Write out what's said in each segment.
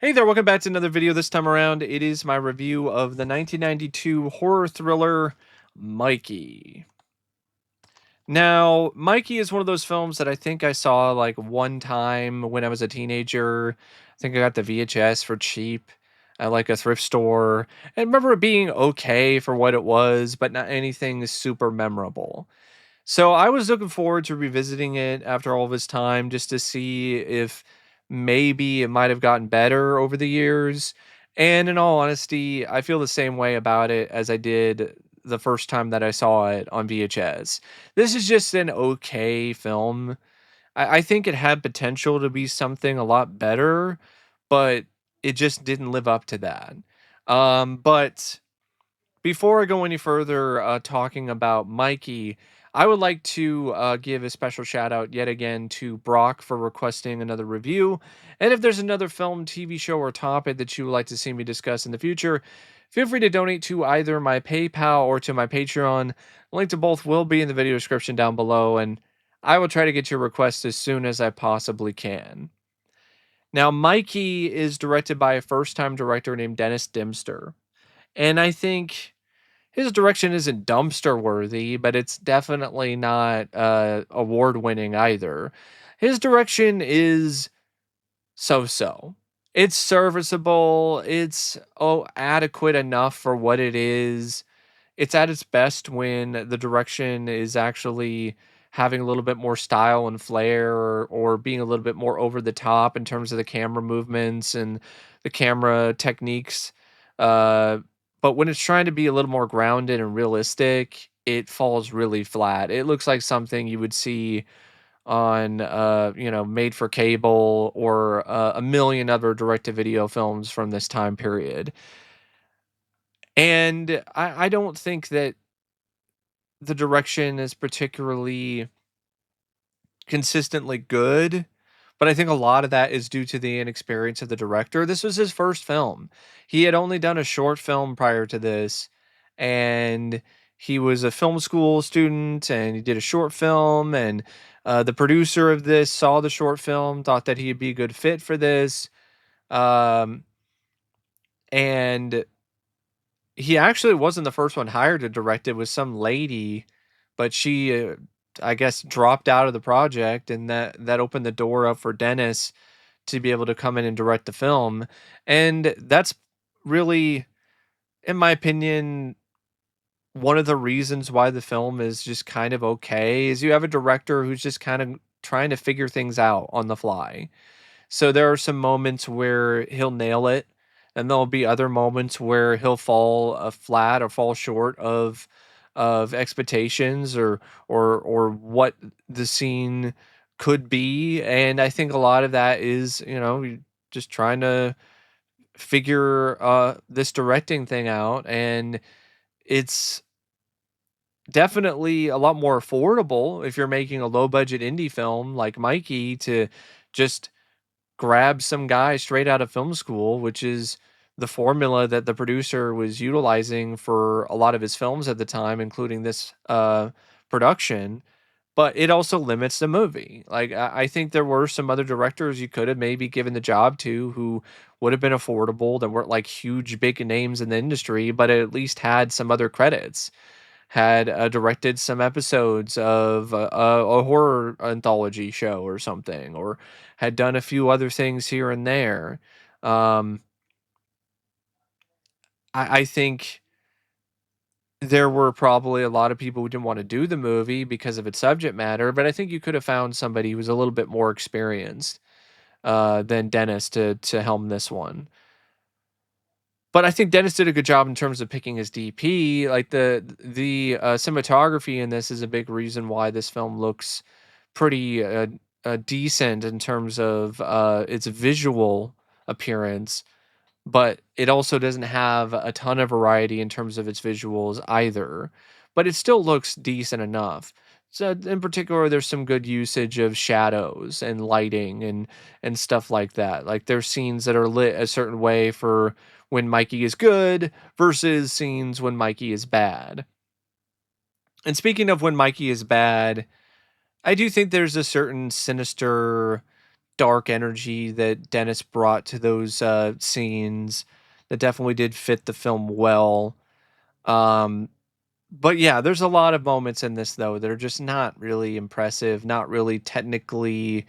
Hey there, welcome back to another video. This time around, it is my review of the 1992 horror thriller Mikey. Now, Mikey is one of those films that I think I saw like one time when I was a teenager. I think I got the VHS for cheap at like a thrift store. I remember it being okay for what it was, but not anything super memorable. So I was looking forward to revisiting it after all this time just to see if maybe it might have gotten better over the years. And in all honesty, I feel the same way about it as I did the first time that I saw it on VHS. This is just an okay film. I think it had potential to be something a lot better, but it just didn't live up to that. But before I go any further talking about Mikey, I would like to give a special shout out yet again to Brock for requesting another review. And if there's another film, TV show, or topic that you would like to see me discuss in the future, feel free to donate to either my PayPal or to my Patreon. Link to both will be in the video description down below, and I will try to get your request as soon as I possibly can. Now, Mikey is directed by a first time director named Dennis Dimster. And I think his direction isn't dumpster worthy, but it's definitely not award winning either. His direction is so so. It's serviceable. It's adequate enough for what it is. It's at its best when the direction is actually having a little bit more style and flair, or being a little bit more over the top in terms of the camera movements and the camera techniques. Uh, but when it's trying to be a little more grounded and realistic, it falls really flat. It looks like something you would see on made for cable, or a million other direct to video films from this time period. And I don't think that the direction is particularly consistently good, but I think a lot of that is due to the inexperience of the director. This was his first film. He had only done a short film prior to this, and he was a film school student, and he did a short film. And the producer of this saw the short film, thought that he'd be a good fit for this. Um, and he actually wasn't the first one hired to direct it. Was some lady, but she, I guess, dropped out of the project, and that opened the door up for Dennis to be able to come in and direct the film. And that's really, in my opinion, one of the reasons why the film is just kind of okay is you have a director who's just kind of trying to figure things out on the fly. So there are some moments where he'll nail it, and there'll be other moments where he'll fall flat or fall short of expectations, or what the scene could be. And I think a lot of that is, just trying to figure this directing thing out. And it's definitely a lot more affordable if you're making a low budget indie film like Mikey to just grab some guy straight out of film school, which is the formula that the producer was utilizing for a lot of his films at the time, including this production. But it also limits the movie. Like, I think there were some other directors you could have maybe given the job to who would have been affordable, that weren't like huge, big names in the industry, but at least had some other credits, had directed some episodes of a horror anthology show or something, or had done a few other things here and there. Um, I think there were probably a lot of people who didn't want to do the movie because of its subject matter, but I think you could have found somebody who was a little bit more experienced than Dennis to helm this one. But I think Dennis did a good job in terms of picking his DP. Like the cinematography in this is a big reason why this film looks pretty decent in terms of its visual appearance, but it also doesn't have a ton of variety in terms of its visuals either. But it still looks decent enough. So in particular, there's some good usage of shadows and lighting and stuff like that. Like there's scenes that are lit a certain way for when Mikey is good versus scenes when Mikey is bad. And speaking of when Mikey is bad, I do think there's a certain sinister dark energy that Dennis brought to those scenes that definitely did fit the film well. Um, but yeah, there's a lot of moments in this though that are just not really impressive, not really technically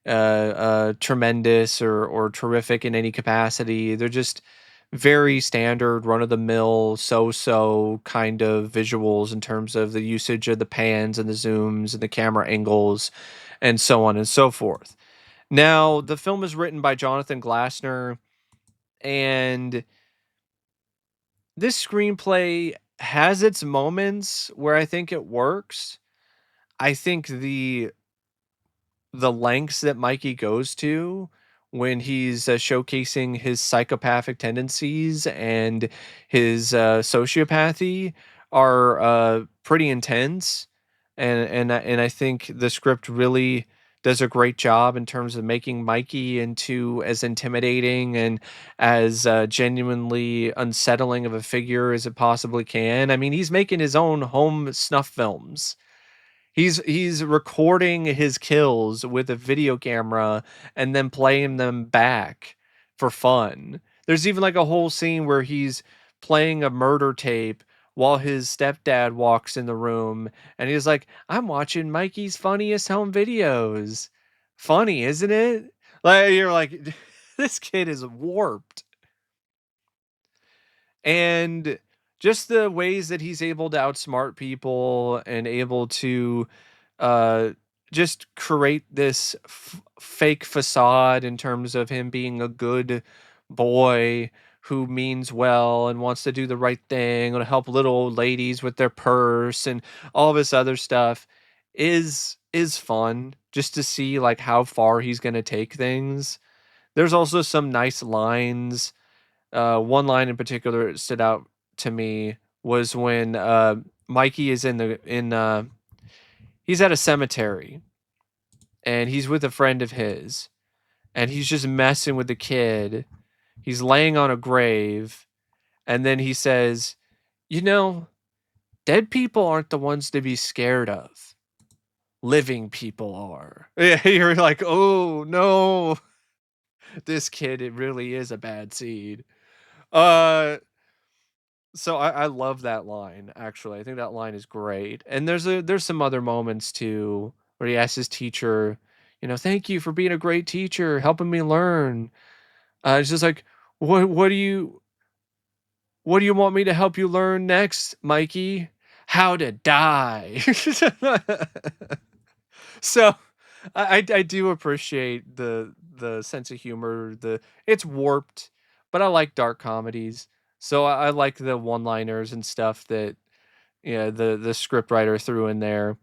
tremendous or terrific in any capacity. They're just very standard, run of the mill, so kind of visuals in terms of the usage of the pans and the zooms and the camera angles and so on and so forth. Now, the film is written by Jonathan Glassner, and this screenplay has its moments where I think it works. I think the lengths that Mikey goes to when he's showcasing his psychopathic tendencies and his sociopathy are pretty intense, and I think the script really does a great job in terms of making Mikey into as intimidating and as genuinely unsettling of a figure as it possibly can. I mean, he's making his own home snuff films. He's recording his kills with a video camera and then playing them back for fun. There's even like a whole scene where he's playing a murder tape while his stepdad walks in the room and he's like, "I'm watching Mikey's funniest home videos." Funny, isn't it? Like you're like this kid is warped. And just the ways that he's able to outsmart people and able to uh just create this fake facade in terms of him being a good boy who means well and wants to do the right thing and help little old ladies with their purse and all this other stuff is fun just to see like how far he's going to take things. There's also some nice lines. One line in particular that stood out to me was when Mikey is he's at a cemetery and he's with a friend of his and he's just messing with the kid. He's laying on a grave and then he says, "You know, dead people aren't the ones to be scared of. Living people are." Yeah, you're like, "Oh no, this kid, it really is a bad seed." Uh So I love that line, actually. I think that line is great. And there's some other moments too where he asks his teacher, "Thank you for being a great teacher, helping me learn." It's just like, what what do you want me to help you learn next, Mikey? How to die." So I do appreciate the sense of humor. It's warped, but I like dark comedies. So I like the one-liners and stuff that the script writer threw in there.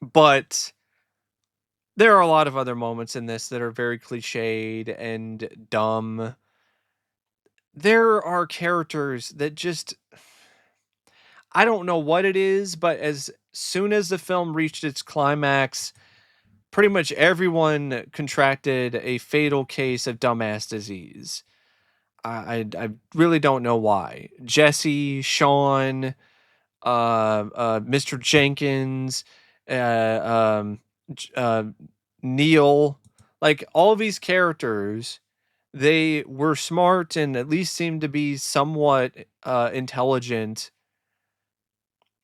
But there are a lot of other moments in this that are very cliched and dumb. There are characters that just I don't know what it is, but as soon as the film reached its climax, pretty much everyone contracted a fatal case of dumbass disease. I really don't know why. Jesse, Sean, Mr. Jenkins, uh, um, Neil, like all of these characters, they were smart and at least seemed to be somewhat intelligent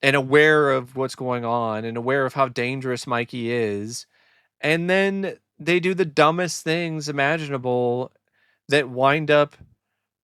and aware of what's going on and aware of how dangerous Mikey is. And then they do the dumbest things imaginable that wind up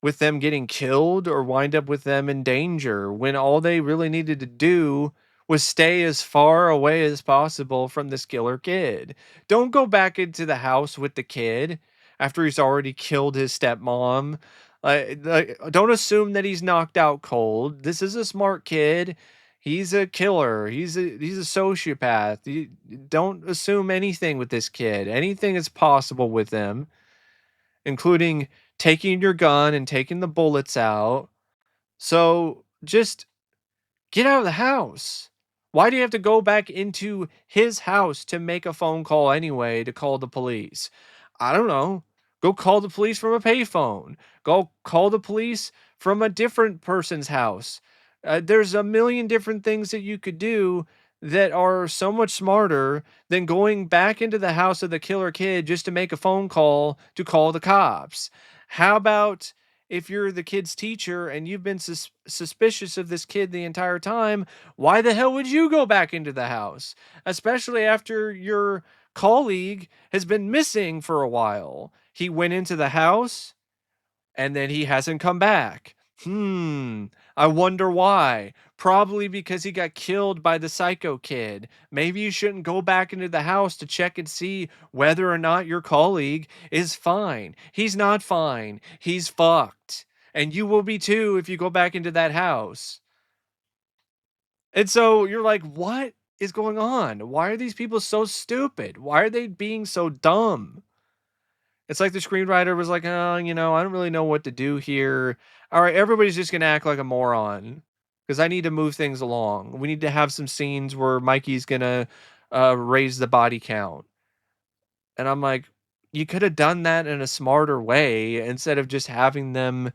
with them getting killed or wind up with them in danger when all they really needed to do was stay as far away as possible from this killer kid. Don't go back into the house with the kid after he's already killed his stepmom. Don't assume that he's knocked out cold. This is a smart kid. He's a killer. He's a sociopath. Don't assume anything with this kid. Anything is possible with him, including taking your gun and taking the bullets out. So just get out of the house. Why do you have to go back into his house to make a phone call anyway to call the police? I don't know. Go call the police from a payphone. Go call the police from a different person's house. There's a million different things that you could do that are so much smarter than going back into the house of the killer kid just to make a phone call to call the cops? How about if you're the kid's teacher and you've been suspicious of this kid the entire time, why the hell would you go back into the house? Especially after your colleague has been missing for a while. He went into the house and then he hasn't come back. I wonder why. Probably because he got killed by the psycho kid. Maybe you shouldn't go back into the house to check and see whether or not your colleague is fine. He's not fine. He's fucked. And you will be too if you go back into that house. And so you're like, what is going on? Why are these people so stupid? Why are they being so dumb? It's like the screenwriter was like, "Oh, I don't really know what to do here. All right, everybody's just gonna act like a moron because I need to move things along. We need to have some scenes where Mikey's gonna raise the body count." And I'm like, you could have done that in a smarter way instead of just having them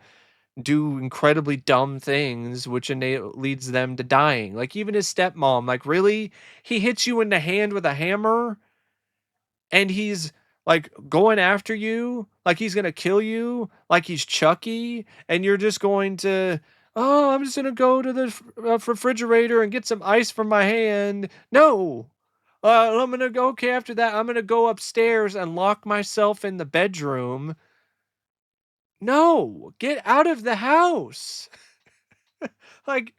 do incredibly dumb things, which leads them to dying. Like even his stepmom, like really, he hits you in the hand with a hammer and he's like going after you, like he's gonna kill you, like he's Chucky, and you're just going to, oh, I'm just gonna go to the refrigerator and get some ice from my hand. No, I'm gonna go. Okay, after that, I'm gonna go upstairs and lock myself in the bedroom. No, get out of the house. Like,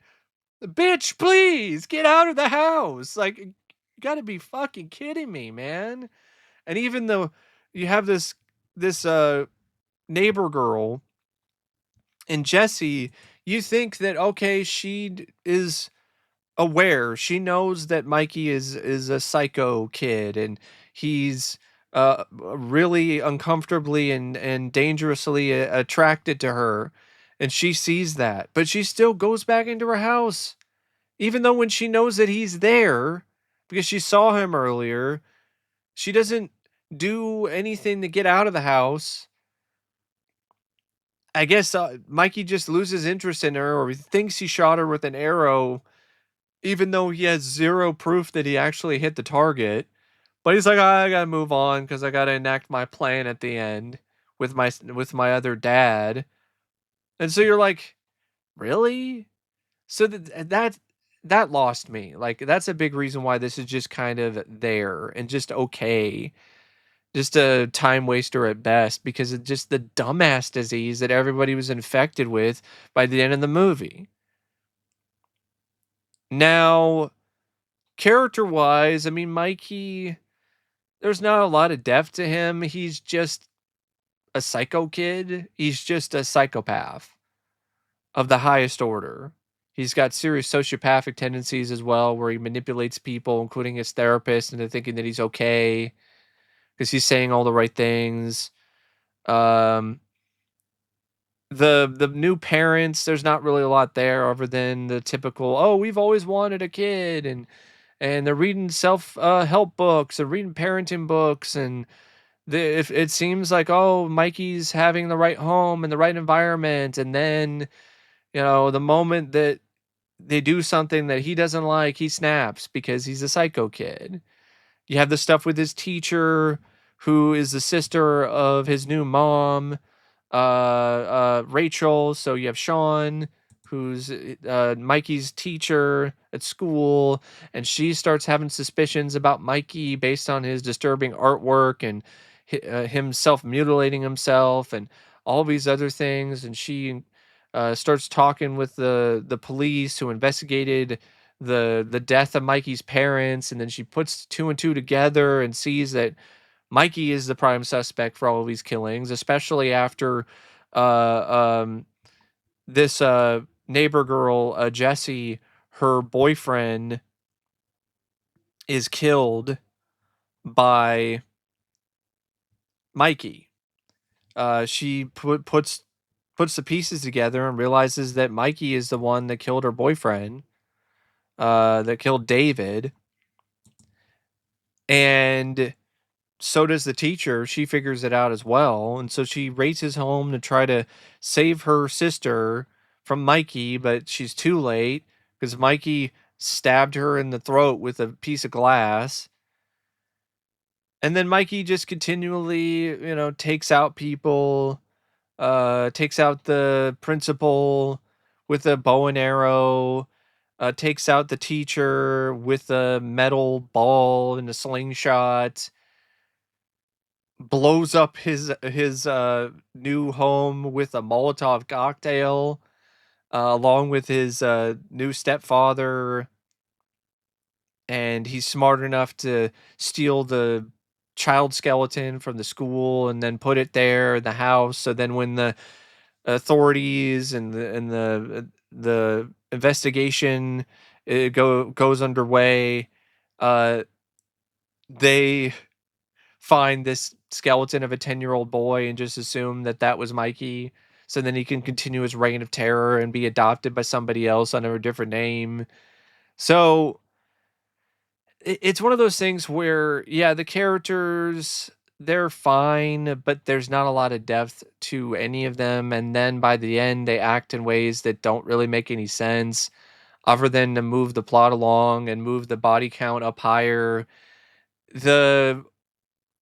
bitch, please get out of the house. Like, you gotta be fucking kidding me, man. And even though you have this neighbor girl and Jessie, you think that okay, is aware. She knows that Mikey is a psycho kid and he's really uncomfortably and dangerously attracted to her. And she sees that, but she still goes back into her house even though when she knows that he's there because she saw him earlier, she doesn't do anything to get out of the house. I guess Mikey just loses interest in her or he thinks he shot her with an arrow, even though he has zero proof that he actually hit the target. But he's like, I gotta move on because I gotta enact my plan at the end with my other dad. And so you're like, really? So that lost me. Like that's a big reason why this is just kind of there and just okay. Just a time waster at best because of just the dumbass disease that everybody was infected with by the end of the movie. Now, character-wise, I mean, Mikey, there's not a lot of depth to him. He's just a psycho kid. He's just a psychopath of the highest order. He's got serious sociopathic tendencies as well, where he manipulates people, including his therapist, into thinking that he's okay because he's saying all the right things. Um, the new parents, there's not really a lot there other than the typical, oh, we've always wanted a kid, and they're reading self help books, they're reading parenting books, and if it seems like, oh, Mikey's having the right home and the right environment, and then the moment that they do something that he doesn't like, he snaps because he's a psycho kid. You have the stuff with his teacher, who is the sister of his new mom, Rachel. So you have Sean, who's Mikey's teacher at school, and she starts having suspicions about Mikey based on his disturbing artwork and him self mutilating himself and all these other things. And she starts talking with the police who investigated the death of Mikey's parents, and then she puts two and two together and sees that Mikey is the prime suspect for all of these killings, especially after um, this neighbor girl, Jessie, her boyfriend is killed by Mikey. She puts the pieces together and realizes that Mikey is the one that killed her boyfriend, that killed David, and so does the teacher. She figures it out as well. And so she races home to try to save her sister from Mikey, but she's too late because Mikey stabbed her in the throat with a piece of glass. And then Mikey just continually, takes out people, takes out the principal with a bow and arrow, takes out the teacher with a metal ball and a slingshot, blows up his new home with a Molotov cocktail, along with his new stepfather, and he's smart enough to steal the child skeleton from the school and then put it there in the house. So then when the authorities and the investigation goes underway, uh, they find this skeleton of a 10-year-old boy and just assume that that was Mikey. So then he can continue his reign of terror and be adopted by somebody else under a different name. So it's one of those things where, yeah, the characters, they're fine, but there's not a lot of depth to any of them. And then by the end, they act in ways that don't really make any sense other than to move the plot along and move the body count up higher. The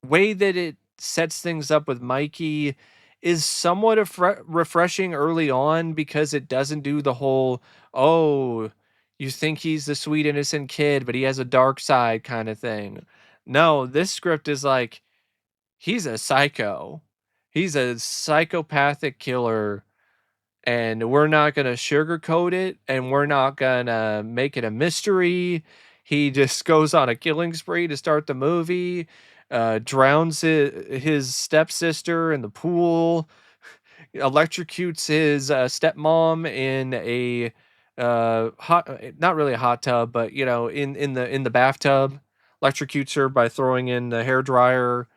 way that it sets things up with Mikey is somewhat refreshing early on because it doesn't do the whole, oh, you think he's the sweet innocent kid, but he has a dark side kind of thing. No, this script is like, he's a psycho. He's a psychopathic killer, and we're not going to sugarcoat it, and we're not going to make it a mystery. He just goes on a killing spree to start the movie, drowns his stepsister in the pool, electrocutes his stepmom in a hot, not really a hot tub, but in the bathtub, electrocutes her by throwing in the hair dryer,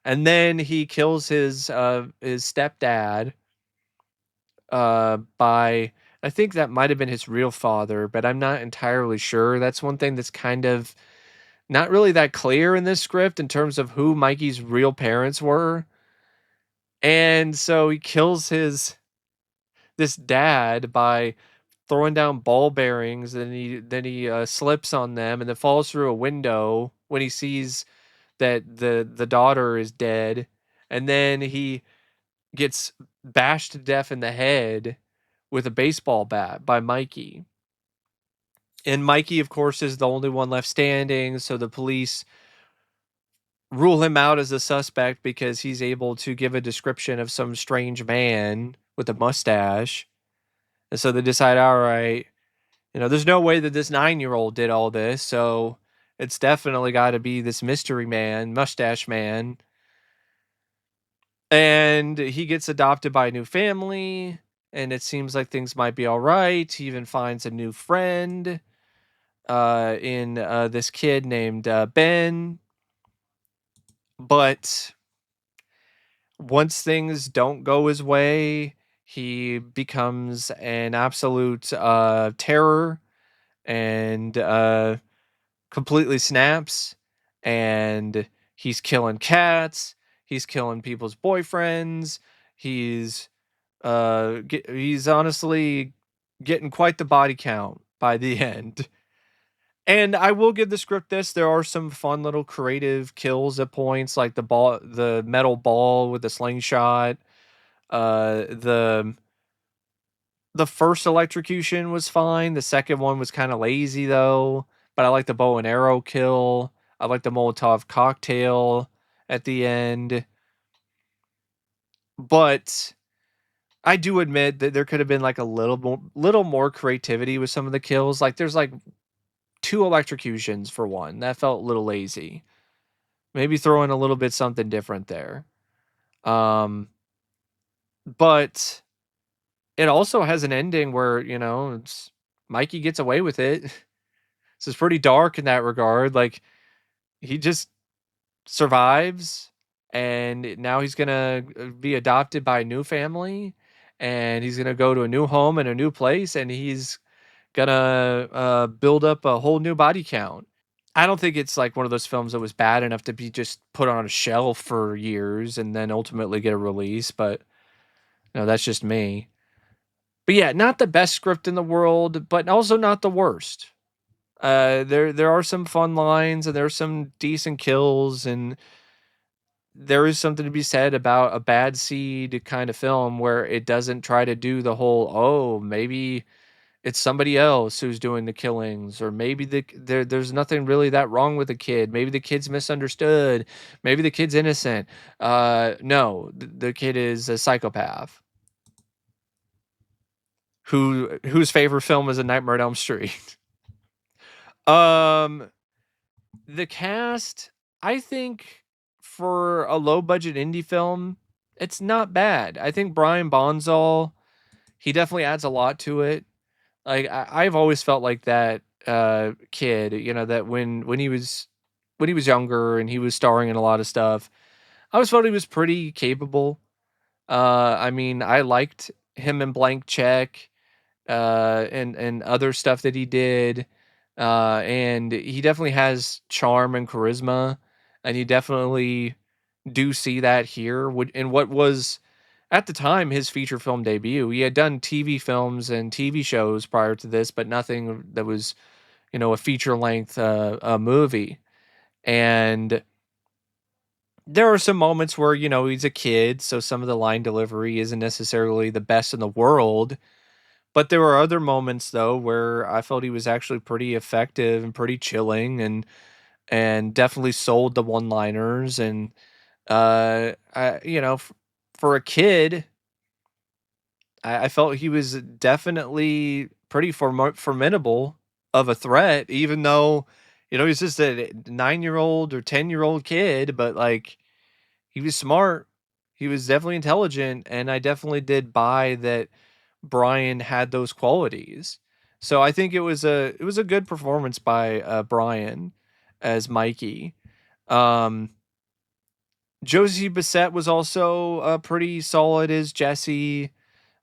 and then he kills his stepdad by, I think that might have been his real father, but I'm not entirely sure. That's one thing that's kind of not really that clear in this script in terms of who Mikey's real parents were. And so he kills his this dad by throwing down ball bearings, and then he slips on them and then falls through a window when he sees that the daughter is dead, and then he gets bashed to death in the head with a baseball bat by Mikey. And Mikey, of course, is the only one left standing, so the police rule him out as a suspect because he's able to give a description of some strange man with a mustache. And so they decide, all right, there's no way that this 9-year-old did all this, so it's definitely got to be this mystery man, mustache man. And he gets adopted by a new family, and it seems like things might be all right. He even finds a new friend in this kid named Ben. But once things don't go his way, he becomes an absolute terror and completely snaps. And he's killing cats. He's killing people's boyfriends. He's he's honestly getting quite the body count by the end. And I will give the script this: there are some fun little creative kills at points, like the metal ball with the slingshot. The first electrocution was fine. The second one was kind of lazy though. But I like the bow and arrow kill. I like the Molotov cocktail at the end. But I do admit that there could have been like a little more creativity with some of the kills. Like there's like 2 electrocutions for one. That felt a little lazy. Maybe throw in a little bit something different there. But it also has an ending where, it's Mikey gets away with it. So it's pretty dark in that regard. Like he just survives, and now he's going to be adopted by a new family, and he's going to go to a new home and a new place, and he's going to build up a whole new body count. I don't think it's like one of those films that was bad enough to be just put on a shelf for years and then ultimately get a release, but that's just me. But yeah, not the best script in the world, but also not the worst. There are some fun lines and there's some decent kills, and there is something to be said about a bad seed kind of film where it doesn't try to do the whole, oh, maybe it's somebody else who's doing the killings, or maybe there's nothing really that wrong with the kid. Maybe the kid's misunderstood. Maybe the kid's innocent. No, the kid is a psychopath whose favorite film is A Nightmare on Elm Street. um, the cast, I think, for a low budget indie film, it's not bad. I think Brian Bonsall, he definitely adds a lot to it. Like I've always felt like that kid, that when he was younger and he was starring in a lot of stuff, I always felt he was pretty capable. I mean, I liked him in Blank Check, and other stuff that he did. And he definitely has charm and charisma, and you definitely do see that here. In what was at the time his feature film debut. He had done TV films and TV shows prior to this, but nothing that was, a feature length movie. And there are some moments where, he's a kid, so some of the line delivery isn't necessarily the best in the world. But there were other moments though where I felt he was actually pretty effective and pretty chilling, and definitely sold the one-liners. And for a kid, I felt he was definitely pretty formidable of a threat, even though, he's just a 9-year-old or 10-year-old kid, but like he was smart. He was definitely intelligent, and I definitely did buy that Brian had those qualities. So I think it was a good performance by Brian as Mikey. Um, Josie Bissett was also pretty solid as Jessie.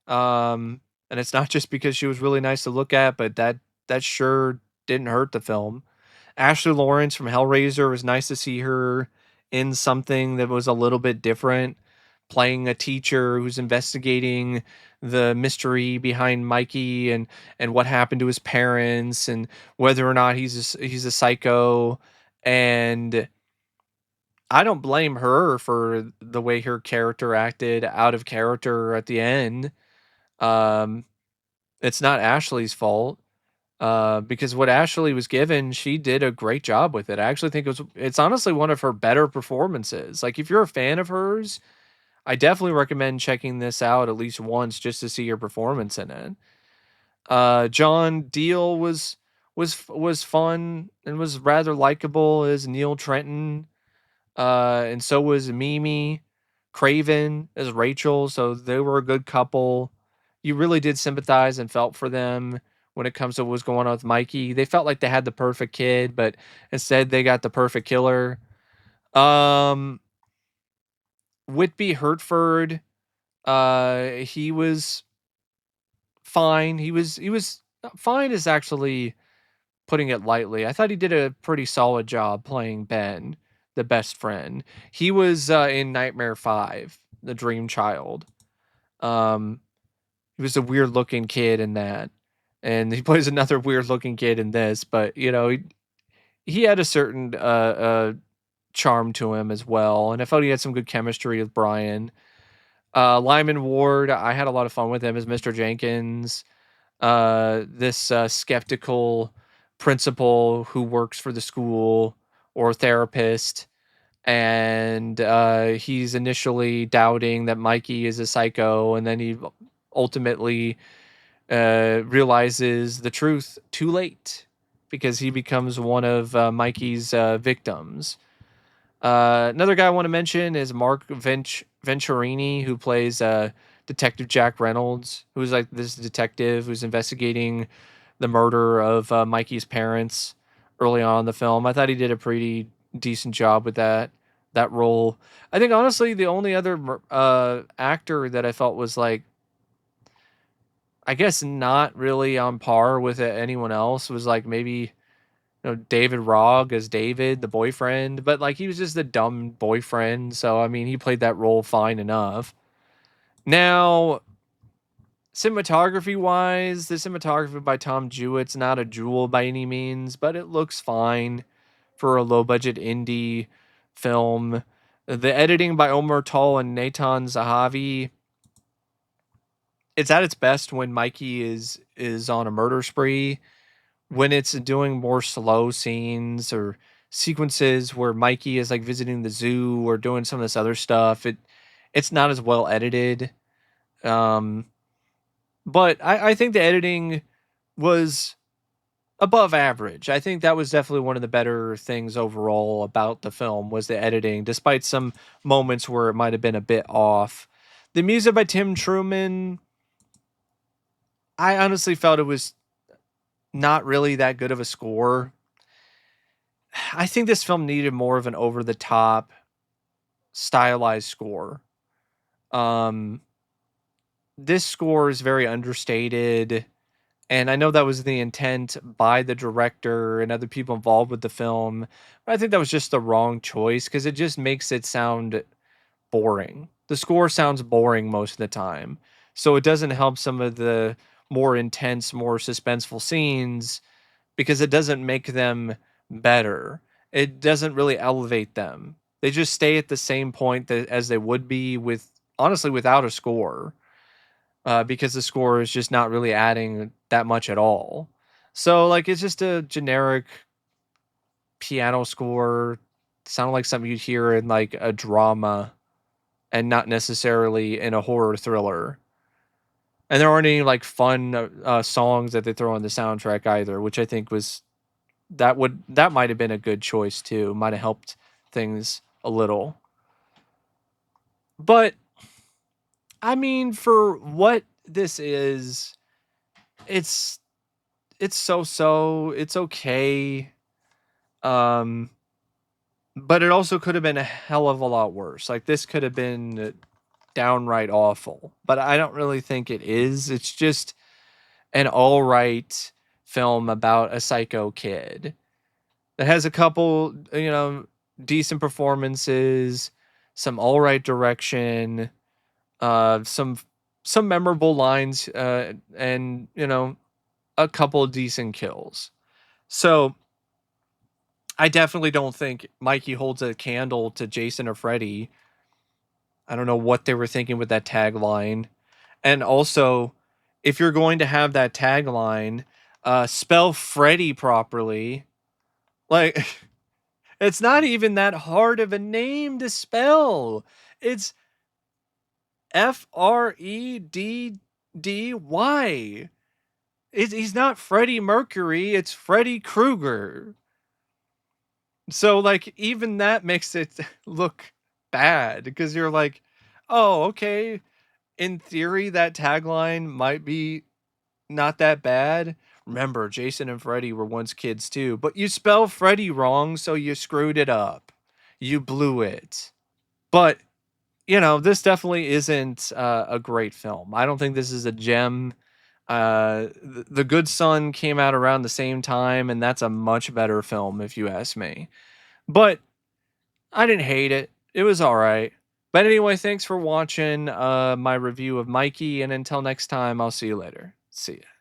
And it's not just because she was really nice to look at, but that sure didn't hurt the film. Ashley Laurence from Hellraiser, was nice to see her in something that was a little bit different, playing a teacher who's investigating the mystery behind Mikey, and what happened to his parents, and whether or not he's a psycho. And I don't blame her for the way her character acted out of character at the end. Um, it's not Ashley's fault, because what Ashley was given, she did a great job with it. I actually think it's honestly one of her better performances. Like, if you're a fan of hers, I definitely recommend checking this out at least once just to see her performance in it. John Diehl was fun and was rather likable as Neil Trenton, and so was Mimi. Craven as Rachel, so they were a good couple. You really did sympathize and felt for them when it comes to what was going on with Mikey. They felt like they had the perfect kid, but instead they got the perfect killer. Um, Whitby Hertford, he was fine. He was fine is actually putting it lightly. I thought he did a pretty solid job playing Ben, the best friend. He was in Nightmare 5, the Dream Child. Um, he was a weird looking kid in that. And he plays another weird looking kid in this, but he had a certain charm to him as well. And I felt he had some good chemistry with Brian. Lyman Ward, I had a lot of fun with him as Mr. Jenkins. This skeptical principal who works for the school, or therapist, and he's initially doubting that Mikey is a psycho, and then he ultimately realizes the truth too late because he becomes one of Mikey's victims. Another guy I want to mention is Mark Venturini, who plays Detective Jack Reynolds, who's like this detective who's investigating the murder of Mikey's parents early on in the film. I thought he did a pretty decent job with that role. I think honestly the only other actor that I felt was like, I guess, not really on par with anyone else was like maybe David Rogg as David, the boyfriend, but like he was just a dumb boyfriend. So I mean, he played that role fine enough. Now, Cinematography wise, the cinematography by Tom Jewett's not a jewel by any means, but it looks fine for a low budget indie film. The editing by Omar Tall and Natan Zahavi, it's at its best when Mikey is on a murder spree. When it's doing more slow scenes or sequences where Mikey is like visiting the zoo or doing some of this other stuff, it's not as well edited. Um, but I think the editing was above average. I think that was definitely one of the better things overall about the film was the editing, despite some moments where it might have been a bit off. The music by Tim Truman, I honestly felt it was not really that good of a score. I think this film needed more of an over the top stylized score. Um this score is very understated, and I know that was the intent by the director and other people involved with the film, but I think that was just the wrong choice because it just makes it sound boring. The score sounds boring most of the time. So it doesn't help some of the more intense, more suspenseful scenes because it doesn't make them better. It doesn't really elevate them. They just stay at the same point as they would be with honestly without a score, because the score is just not really adding that much at all. So like it's just a generic piano score. Sounded like something you'd hear in like a drama and not necessarily in a horror thriller. And there aren't any like fun songs that they throw on the soundtrack either, which I think was that might have been a good choice too. Might have helped things a little. But I mean, for what this is, it's so. It's okay. Um, but it also could have been a hell of a lot worse. Like this could have been downright awful. But I don't really think it is. It's just an all right film about a psycho kid that has a couple, decent performances, some all right direction, some memorable lines, and a couple decent kills. So I definitely don't think Mikey holds a candle to Jason or Freddy. I don't know what they were thinking with that tagline. And also, if you're going to have that tagline, spell Freddy properly. Like, it's not even that hard of a name to spell. It's Freddy. He's not Freddie Mercury, it's Freddy Krueger. So, like, even that makes it look bad because you're like, oh, okay. In theory, that tagline might be not that bad. Remember, Jason and Freddy were once kids too, but you spell Freddy wrong, so you screwed it up. You blew it. But, this definitely isn't a great film. I don't think this is a gem. The Good Son came out around the same time, and that's a much better film, if you ask me. But I didn't hate it. It was all right. But anyway, thanks for watching my review of Mikey, and until next time, I'll see you later. See ya.